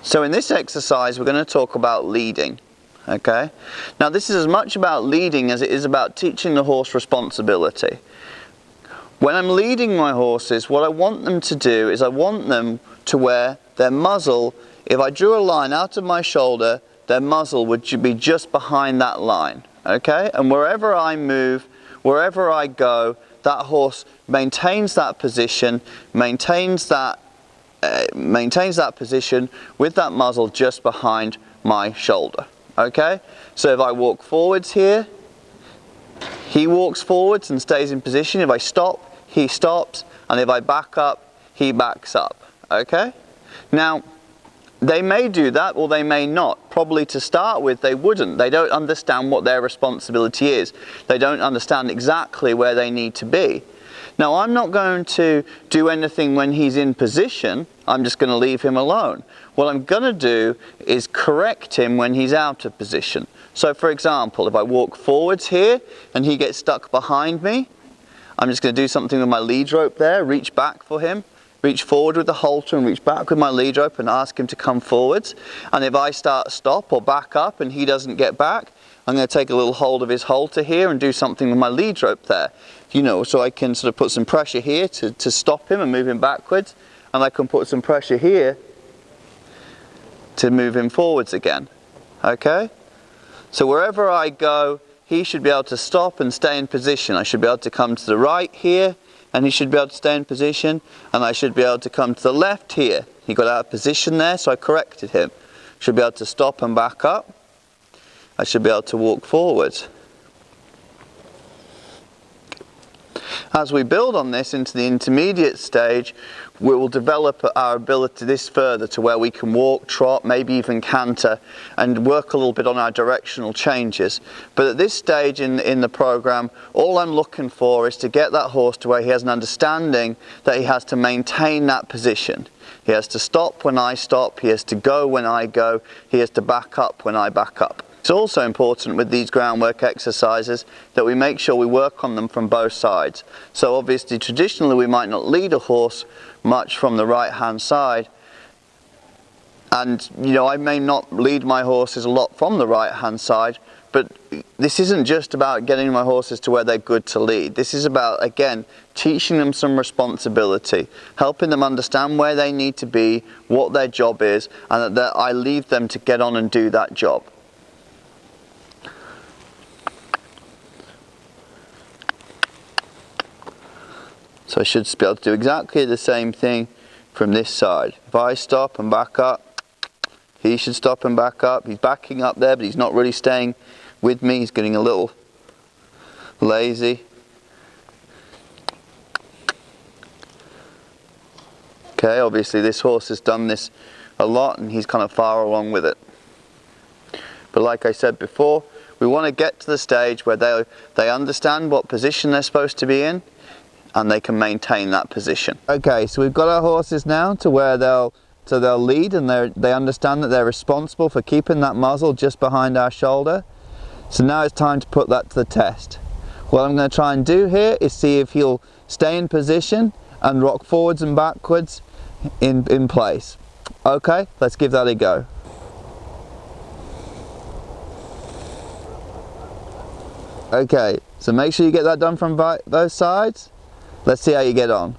So in this exercise we're going to talk about leading. Okay? Now this is as much about leading as it is about teaching the horse responsibility. When I'm leading my horses, what I want them to do is I want them to where their muzzle, if I drew a line out of my shoulder, their muzzle would be just behind that line. Okay? And wherever I move, wherever I go, that horse maintains that position, maintains that position with that muzzle just behind my shoulder. Okay? So if I walk forwards here, he walks forwards and stays in position. If I stop, he stops, and if I back up, he backs up. Okay? Now, they may do that or they may not. Probably to start with they wouldn't. They don't understand what their responsibility is. They don't understand exactly where they need to be. Now I'm not going to do anything when he's in position. I'm just going to leave him alone. What I'm going to do is correct him when he's out of position. So for example, if I walk forwards here and he gets stuck behind me, I'm just going to do something with my lead rope there, reach back for him. Reach forward with the halter and reach back with my lead rope and ask him to come forwards. And if I stop or back up and he doesn't get back, I'm going to take a little hold of his halter here and do something with my lead rope there. You know, so I can sort of put some pressure here to stop him and move him backwards. And I can put some pressure here to move him forwards again. Okay? So wherever I go, he should be able to stop and stay in position. I should be able to come to the right here, and he should be able to stay in position, and I should be able to come to the left here. He got out of position there, so I corrected him. Should be able to stop and back up. I should be able to walk forwards. As we build on this into the intermediate stage, we will develop our ability this further to where we can walk, trot, maybe even canter, and work a little bit on our directional changes. But at this stage in the program, all I'm looking for is to get that horse to where he has an understanding that he has to maintain that position. He has to stop when I stop, he has to go when I go, he has to back up when I back up. It's also important with these groundwork exercises that we make sure we work on them from both sides. So obviously traditionally we might not lead a horse much from the right hand side, and you know, I may not lead my horses a lot from the right hand side, but this isn't just about getting my horses to where they're good to lead. This is about, again, teaching them some responsibility, helping them understand where they need to be, what their job is, and that I leave them to get on and do that job. So I should be able to do exactly the same thing from this side. If I stop and back up, he should stop and back up. He's backing up there, but he's not really staying with me. He's getting a little lazy. Okay, obviously this horse has done this a lot and he's kind of far along with it. But like I said before, we want to get to the stage where they understand what position they're supposed to be in, and they can maintain that position. Okay, so we've got our horses now to where they'll lead, and they understand that they're responsible for keeping that muzzle just behind our shoulder. So now it's time to put that to the test. What I'm going to try and do here is see if he'll stay in position and rock forwards and backwards in place. Okay, let's give that a go. Okay, so make sure you get that done from both sides. Let's see how you get on.